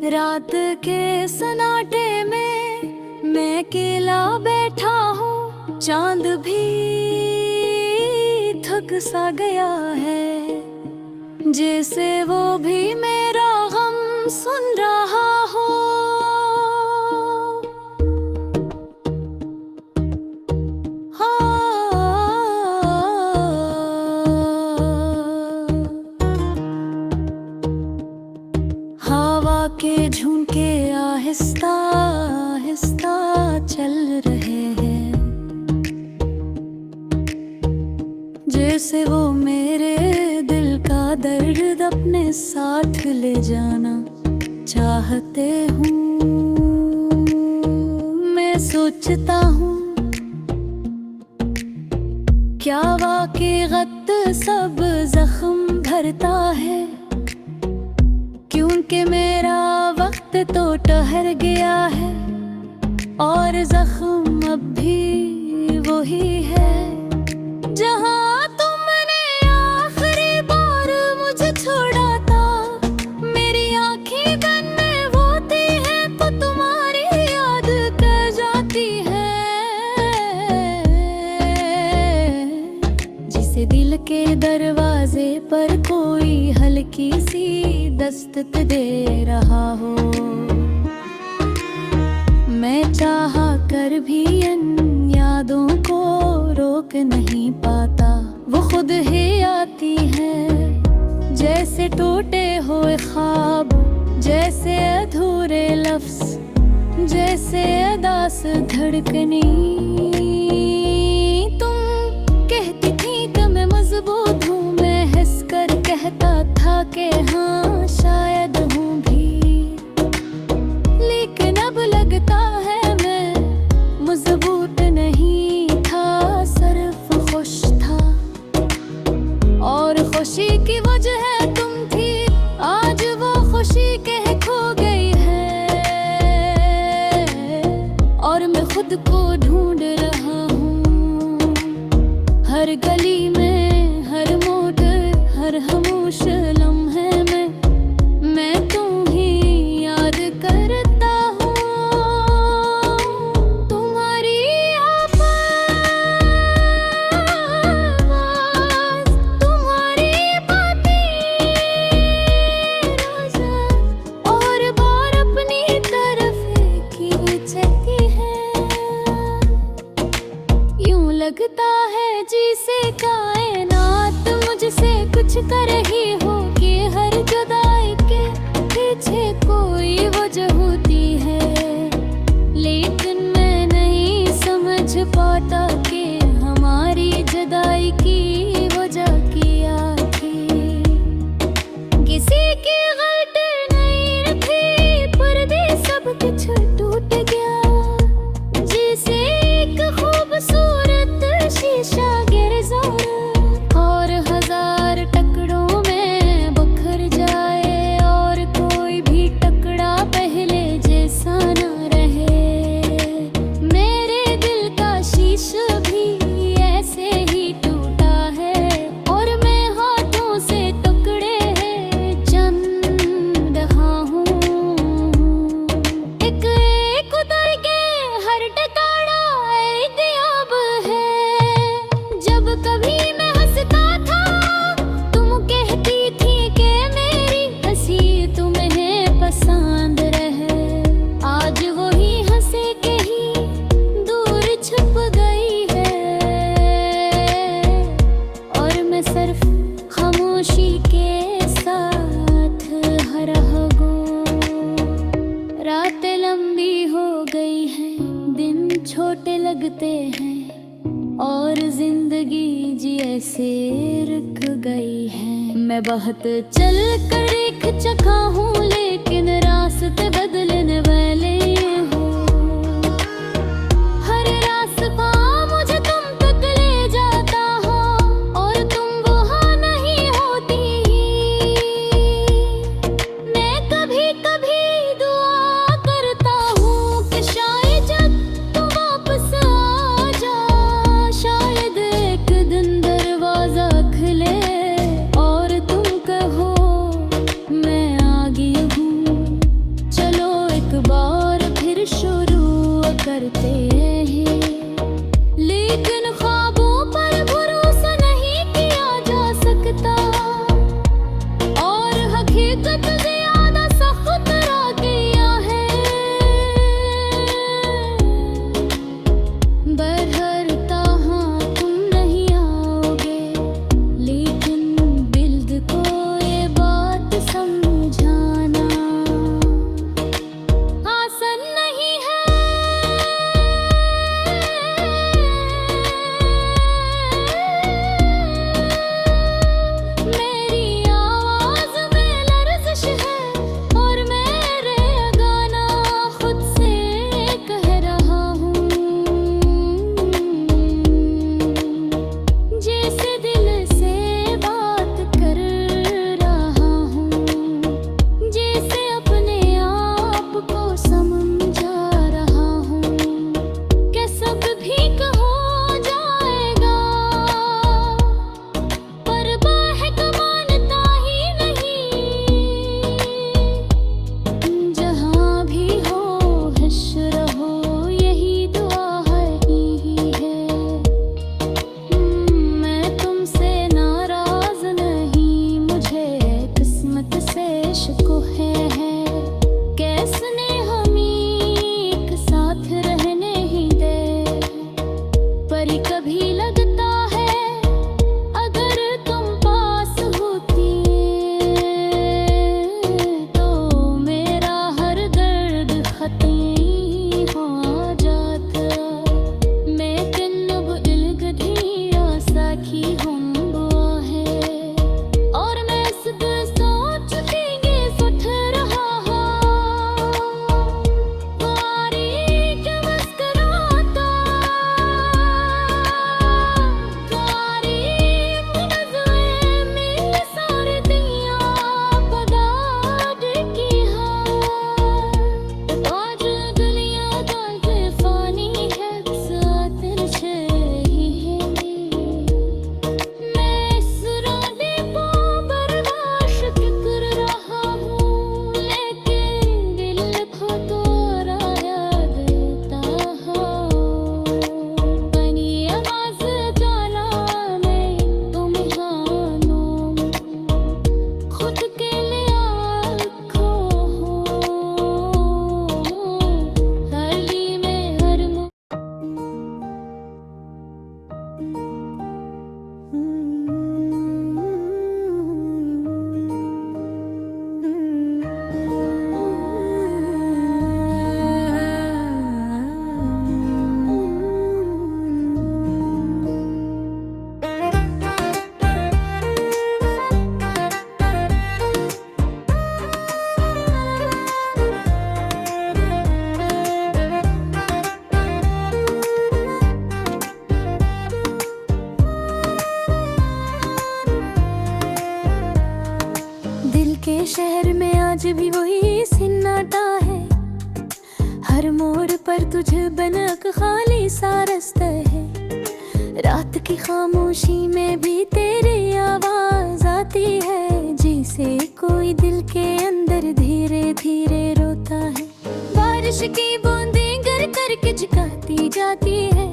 रात के सन्नाटे में मैं अकेला बैठा हूँ, चांद भी थक सा गया है, जैसे वो भी मेरा गम सुन रहा हो। हवा के झुमके आहिस्ता आहिस्ता चल रहे हैं, जैसे वो मेरे दिल का दर्द अपने साथ ले जाना चाहते हूँ। मैं सोचता हूँ क्या वाकई गत सब जख्म भरता है, क्योंकि मेरा वक्त तो ठहर गया है और जख्म अब भी वही है। जहाँ तुमने आखिरी बार मुझे छोड़ा था, मेरी आँखें गन में होती हैं तो तुम्हारी याद कर जाती है। जिसे दिल के दरवाजे पर कोई हल्की सी दस्तक दे रहा हो, मैं चाहा कर भी इन यादों को रोक नहीं पाता। वो खुद ही आती है जैसे टूटे हुए ख्वाब, जैसे अधूरे लफ्ज, जैसे अदास धड़कनी। तुम कहती थी कि मैं मजबूत हूँ, मैं हंस कर कहता था कि हाँ शायद हूँ भी, लेकिन अब लगता है मैं मजबूत नहीं था, सिर्फ खुश था। और खुशी की वजह तुम थी, आज वो खुशी कह खो गई है और मैं खुद को ढूंढ रहा हूँ। हर गली में, हर मोड़, हर खामोश लम्हे में मैं तुम ही याद करता हूँ। तुम्हारी आवाज़, तुम्हारी बातें रोज़ और बार अपनी तरफ खींचती है। यूं लगता है जिसे कायनात मुझसे कुछ कर रही हो, कि हर जुदाई के पीछे कोई वजह होती है, लेकिन मैं नहीं समझ पाता कि हमारी जुदाई की वजह क्या थी। किसी की गलती नहीं थी, पर्दे सब कुछ टूट गया, जैसे एक खूबसूरत शीशा गिर जाए और हजार टुकड़ों में बिखर जाए, और कोई भी टुकड़ा पहले जैसा न रहे। मेरे दिल का शीशा भी ऐसे ही टूटा है और मैं हाथों से टुकड़े चुन रहा हूँ। एक एक उतर के हर टुकड़ा एक अब है। जब कभी मैं हंसता था, तुम कहती थी कि मेरी हंसी तुम्हें पसंद रहे, आज वही हंसे कहीं दूर छुप गई है और मैं सिर्फ खामोशी के साथ रह गूं। रातें लंबी हो गई हैं, दिन छोटे लगते हैं और जिंदगी जी ऐसे रुक गई है। मैं बहुत चल कर एक चखा हूँ, लेकिन रास्ते बदलने वाले हो। हर रास्ता मुझे तुम तक ले जाता हो और तुम वहाँ नहीं होती। मैं कभी कभी दुआ करता हूँ कि शायद जब तुम वापस आ जा, शायद एक दिन दरवाजा खुले और तुम कहो मैं आ गई हूँ। करते हैं, लेकिन ख्वाबों पर भरोसा नहीं किया जा सकता, और हकीकत ज्यादा सख्त रह गया है। बरहरता हाँ तुम नहीं आओगे, लेकिन दिल को ये बात समझाना आसान नहीं है। मेरी आवाज में लर्जिश है, और मेरे गाना खुद से कह रहा हूँ, जैसे दिल से बात कर रहा हूँ, जैसे अपने आप को समझा रहा हूँ। क्या सब ठीक हो जाएगा, पर बाहक मानता ही नहीं। जहाँ भी हो खुश रहो, यही दुआ ही है। मैं तुमसे नाराज नहीं, मुझे किस्मत से शिकवे है। कैसने हम एक साथ रहने ही दे, पर कभी लगता है अगर तुम पास होती तो मेरा हर दर्द खत्म हो जाता। मैं अब इल्गधी आसाखी हम बुआ है, और मैं सिद्ध सोच के ये सुठ रहा हूँ। तारीख मुस्कुराता, तारीख नज़रें में सारे दिया पगार की है। आज दुनिया दांते फानी है, बस आतिर छे ही है। मैं इस रादे को बर्दाश्त कर रहा हूँ, लेकिन दिल को दोहराया देता हूँ। बनी आवाज गाना मैं तुम्हें गानों, खुद के लिए आँखों हरली में हर दिल के शहर में आज भी वही सन्नाटा है। हर मोड़ पर तुझे बनक खाली सा रास्ता है। रात की खामोशी में भी तेरी आवाज आती है, जैसे कोई दिल के अंदर धीरे धीरे रोता है। बारिश की बूंदें गर करके झुकाती जाती है,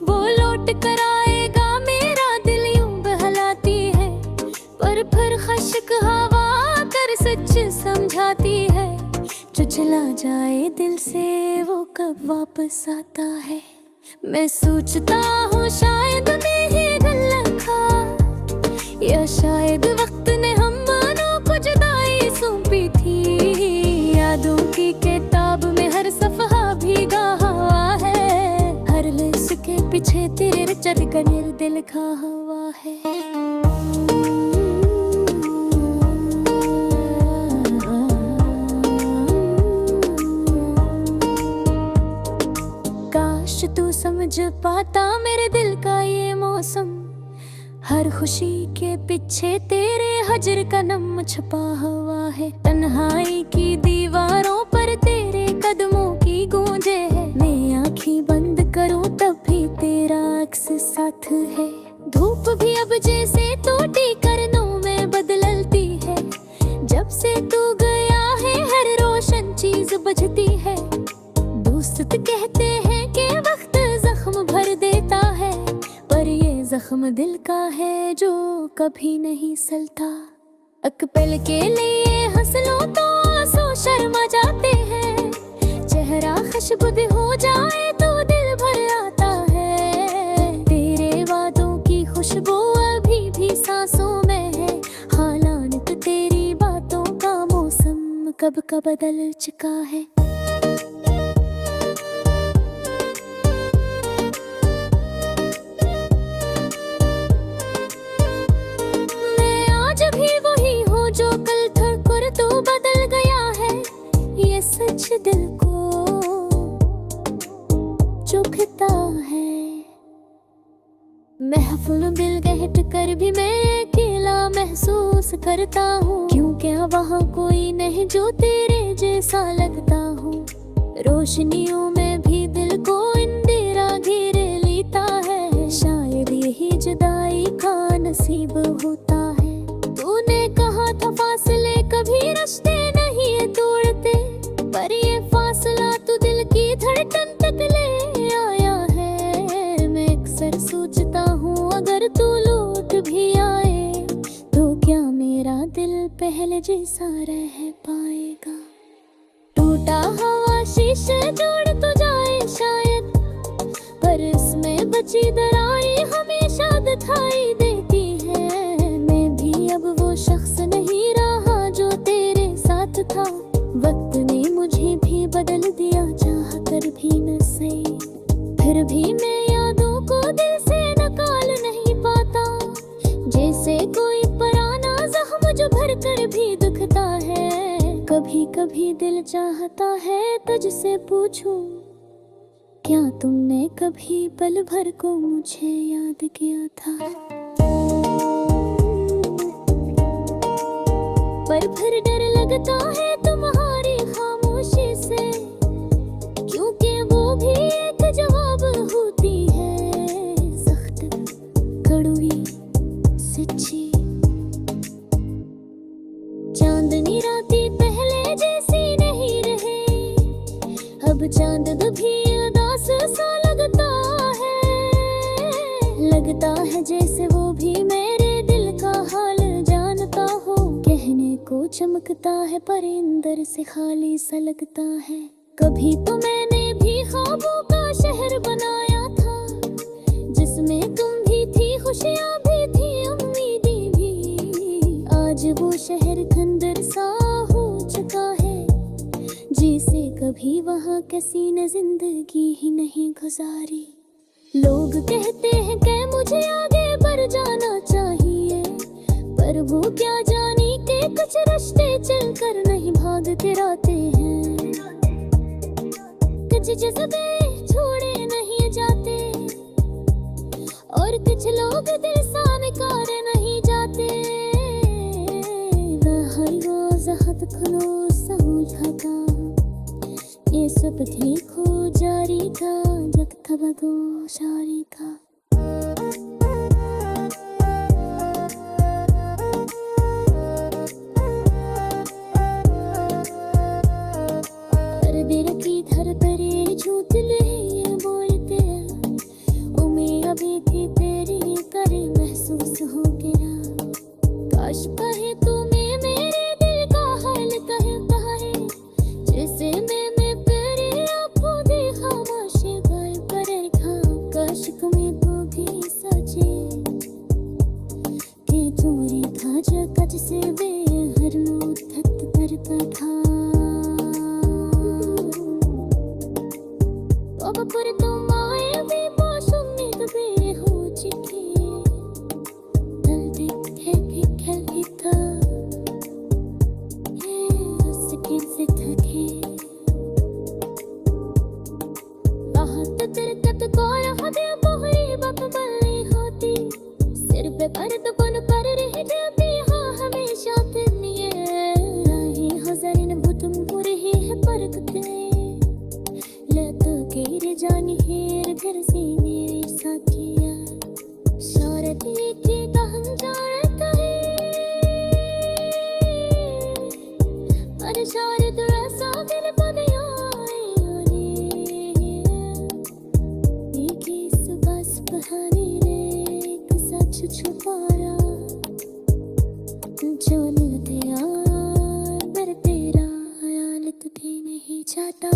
वो लौट कर आएगा मेरा दिल यूं बहलाती है। पर फिर खश्क हवा कर सच समझाती है, जो चला जाए दिल से वो कब वापस आता है। मैं सोचता हूँ शायद मैं ही गलत था, या शायद वक्त ने हम दोनों को जुदाई सौंपी थी। यादों की किताब में हर सफ़हा भीगा हुआ है, हर लिश के पीछे तेरे चढ़ कर दिल लिखा हुआ है। काश तू समझ पाता मेरे दिल का ये मौसम, हर खुशी के पीछे तेरे हजर का नम छुपा हुआ है। तन्हाई की दीवारों पर तेरे कदमों की गूंजे है, मैं आँखें बंद करूं तब भी तेरा अक्स साथ है। धूप भी अब जैसे टूटी करनों में बदलती है, जब से तू गया है हर रोशन चीज बजती है। दोस्त कहते हैं जख्म दिल का है जो कभी नहीं सलता। अकबल के लिए हंस लो तो आंसू शर्मा जाते हैं, चेहरा खुशबुद हो जाए तो दिल भर आता है। तेरे वादों की खुशबू अभी भी सांसों में है, हालांत तेरी बातों का मौसम कब का बदल चुका है। जो कल था कर तो बदल गया है, ये सच दिल को चुभता है। महफिल दिल गहट कर भी मैं अकेला महसूस करता हूँ, क्यों क्या वहाँ कोई नहीं जो तेरे जैसा लगता हूँ। रोशनियों में भी दिल को अंधेरा घेरे लेता है, शायद यही जुदाई का नसीब होता है। तूने कहा था फासले कभी रिश्ते नहीं तोड़ते, पर ये फासला तो दिल की धड़कन तक ले आया है। मैं अक्सर सोचता हूँ अगर तू लौट भी आए तो क्या मेरा दिल पहले जैसा रह पाएगा। टूटा हुआ शीशे जोड़ तो जाए शायद, पर इसमें बची दरारें हमेशा दिखाई देती है। अब वो शख्स नहीं रहा जो तेरे साथ था, वक्त ने मुझे भी बदल दिया चाह कर भी न सही। फिर भी मैं यादों को दिल से निकाल नहीं पाता, जैसे कोई पुराना जख्म जो भर कर भी दुखता है। कभी कभी दिल चाहता है तुझसे पूछूं, क्या तुमने कभी पल भर को मुझे याद किया था। पर फिर डर लगता है तुम्हारी खामोशी से, क्योंकि वो भी एक जवाब होती है, सख्त कड़वी सच्ची। चांदनी रातें पहले जैसी नहीं रहे, अब चांद भी उदास सा लगता है जैसे वो भी मेरे दिल का हाल जानता हो। कहने को चमकता है पर अंदर से खाली सा लगता है। कभी तो मैंने भी ख्वाबों का शहर बनाया था, जिसमें तुम भी थी, खुशियाँ भी थी, उम्मीदें भी। आज वो शहर खंडर सा हो चुका है, जैसे कभी वहाँ किसी ने जिंदगी ही नहीं गुजारी। लोग कहते हैं कि मुझे आगे बढ़ जाना चाहिए, पर वो क्या जाने के कुछ रास्ते चल कर नहीं भागते रहते हैं। कुछ जज्बे छोड़े नहीं जाते, और कुछ लोग दिल से निकाल नहीं जाते। हर वजहत खुनो समझा था, ये सब देखो जारी था, जब तब दो जारी था। की धर तरे झूठ ले बोलते, उम्मीद अभी थी तेरी करे महसूस हो गया। काश कहे तुम्हें मेरे दिल का हाल कहता है, जैसे मैंने तेरी आंखों देखा माशे गाय पर रखा। काश तुम्हें तो भी सचे कि दूरी था जगत से बेहर मुद्दत करता था। अब पर तुम आए भी बहुत उम्मीद भी हो चुकी, दिल देखे भी खेली था, ये स्किन से थके। राहत तिरकत को रहा दे बोहरी बप बल्ली होती, सिर पे पर्द बन कर रह जाती हाँ हमेशा तेरी राही हज़ारिन भुतम हो रही है परकते। गिर जानी हेर घर से मेरे साथिया, शौरत की कहम जानता है, पर शौरत ऐसा दिल बदया है। एक सुबह सुबहानी रे कुछ छुपाया, जो मिलते यार मेरे तेरा हालत भी नहीं चाहता।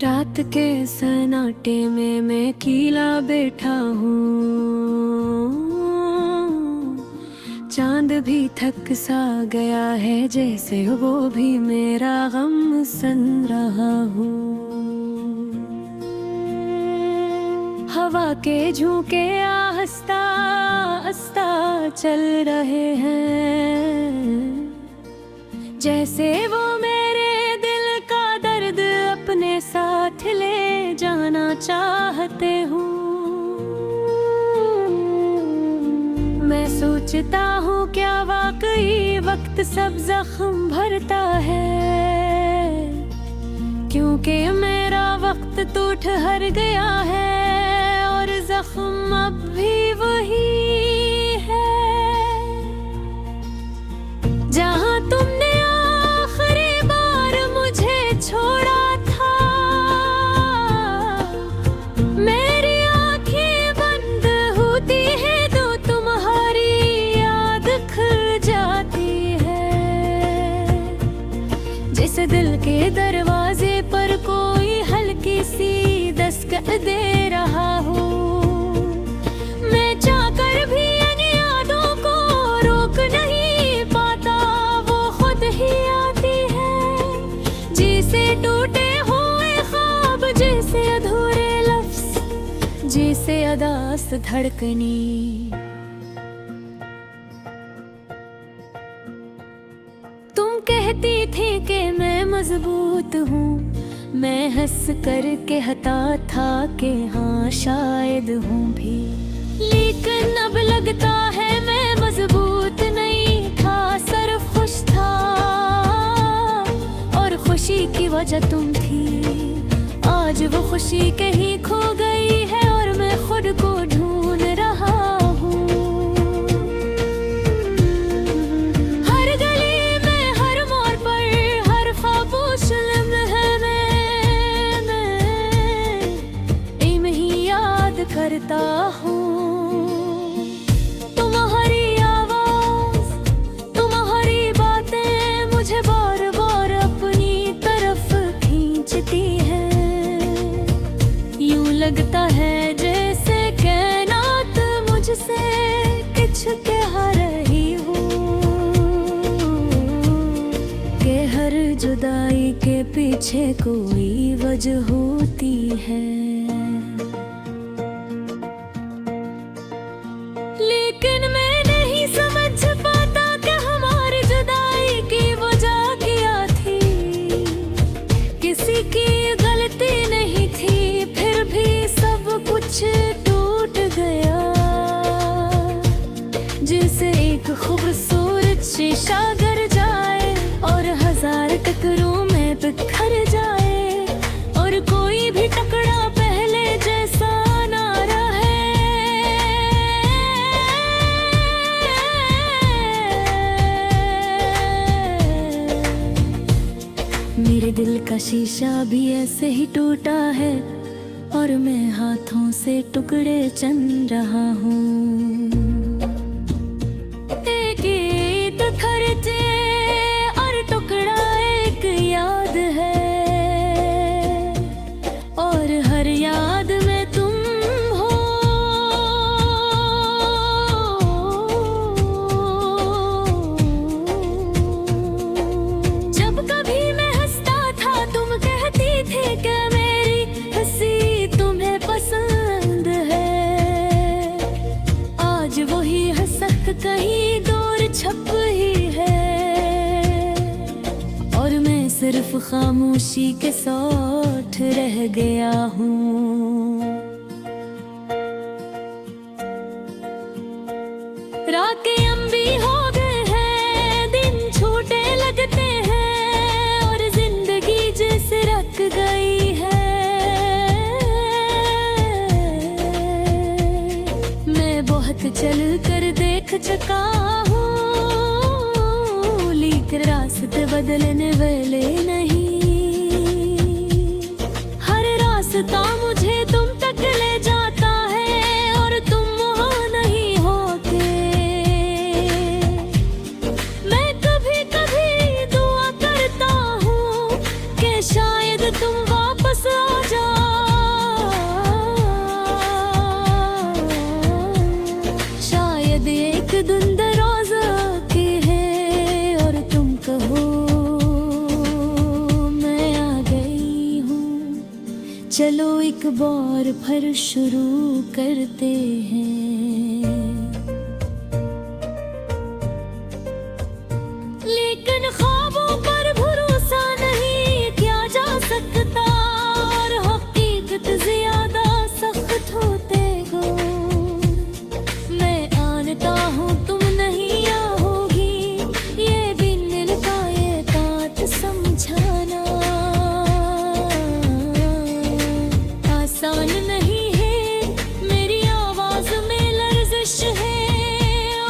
रात के सन्नाटे में मैं अकेला बैठा हूँ, चांद भी थक सा गया है जैसे वो भी मेरा गम सन रहा हूँ। हवा के झोंके आहिस्ता आहिस्ता चल रहे हैं, जैसे वो मेरे दिल का दर्द अपने साथ ले जाना चाहते हूँ। मैं सोचता हूँ क्या वाकई वक्त सब जख्म भरता है, क्योंकि मेरा वक्त तो ठहर गया है और जख्म अब भी वही है। जहाँ तुमने आखिरी बार मुझे छोड़ा था, मेरी आंखें बंद होती है तो तुम्हारी याद खिल जाती है। जिस दिल के दरवाजे पर कोई हल्की सी दस्तक दे रहा हो, मैं चाहकर भी इन यादों को रोक नहीं पाता, वो खुद ही आती है। जिसे टूटे हुए ख्वाब, जैसे अधूरे लफ्ज, जैसे अदास धड़कनी। तुम कहती थी कि मैं मजबूत हूँ, मैं हंस कर कहता था कि हाँ शायद हूँ भी, लेकिन अब लगता है मैं मजबूत नहीं था, सिर्फ खुश था और खुशी की वजह तुम थी। आज वो खुशी कहीं खो गई है और मैं खुद को ढूंढ रहा हूँ। हर गली में, हर मोड़ पर, हर खामोश लम्हे में मैं ही याद करता हूँ। तुम्हारी आवाज, तुम्हारी बातें मुझे बार बार अपनी तरफ खींचती हैं। यूं लगता है जैसे कायनात मुझसे कुछ कह रही हूँ, कि हर जुदाई के पीछे कोई वजह होती है। लेकिन मैं नहीं समझ पाता कि हमारी जुदाई की वजह क्या थी। किसी की गलती नहीं थी, फिर भी सब कुछ टूट गया। जैसे एक खूबसूरत शीशा गिर जाए और हजार टुकड़ों में बिखर जाए, और कोई भी टुकड़ा पहले जैसा ना रहे। मेरे दिल का शीशा भी ऐसे ही टूटा है और मैं हाथों से टुकड़े चुन रहा हूँ। एक ईद खर्चे और टुकड़ा एक याद है, और हर याद में तुम हो। जब कभी मैं हंसता था तुम कहती थी कि मेरी हंसी तुम्हें पसंद है। सिर्फ खामोशी के साथ रह गया हूँ। रातें लंबी हो गए हैं, दिन छोटे लगते हैं और जिंदगी जैसे रख गई है। मैं बहुत चल कर देख चुका हूँ, लेकिन रास्ते बदलने वाले नहीं। हर रास्ता मुझे तुम तक ले जाता है और तुम वहाँ नहीं होते। मैं कभी कभी दुआ करता हूँ कि शायद तुम वापस आ जाओ। शायद एक दिन दरवाजा की है और तुम कहो मैं आ गई हूँ। चलो एक बार फिर शुरू करते हैं। लेकिन ख्वाबों पर भरोसा नहीं किया जा सकता और हकीकत ज्यादा सख्त होते हो। मैं जानता हूँ तुम नहीं आओगी, ये भी दिल का ये बात समझाना आसान नहीं है। मेरी आवाज में लर्जिश है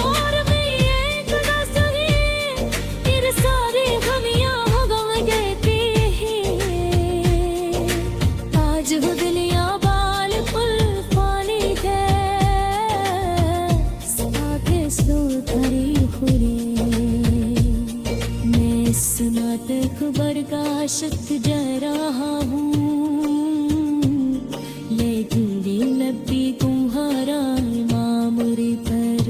और मैं ये खुदा सही, तेरे सारे गमियां हो गम कहती है। आज हो दिलियां बाल फुल पानी के आगे सो धरी हुई। मैं इस नाटक बर्दाश्त जा रहा हूँ, लेकिन दिल भी तुम्हारा मामूरी पर।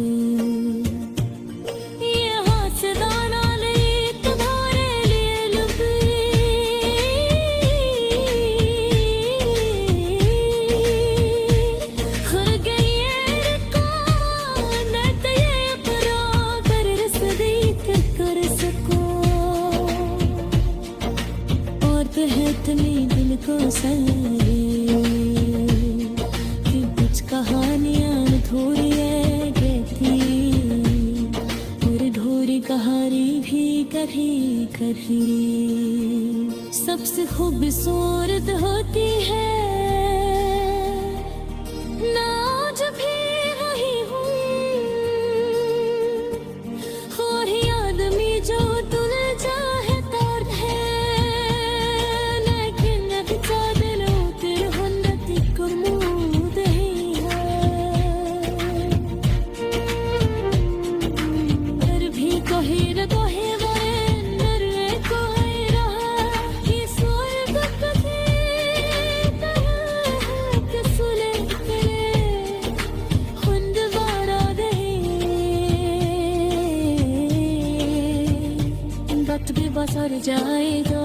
ये हाथदाना ले तुम्हारे लिए लुबी, खुल गई ये कान ये अपना कर रसदीक कर सको। और कहतनी दिल को सही कि कुछ कहानियां थोड़ी है कहती और ढोरी कहानी भी कभी कभी सबसे खूबसूरत होती है। ना आज भी वही हूँ, और ही आदमी जो तुल चाहता है। लेकिन अभी दिलों तेरे हुन्नती कुर्मूद ही है। पर भी कोई न कोई वरेंदर कोई रहा, ये स्वर्ग कभी तरह के सुले तेरे हुंद बारा दे। वक्त भी बसर जाएगा,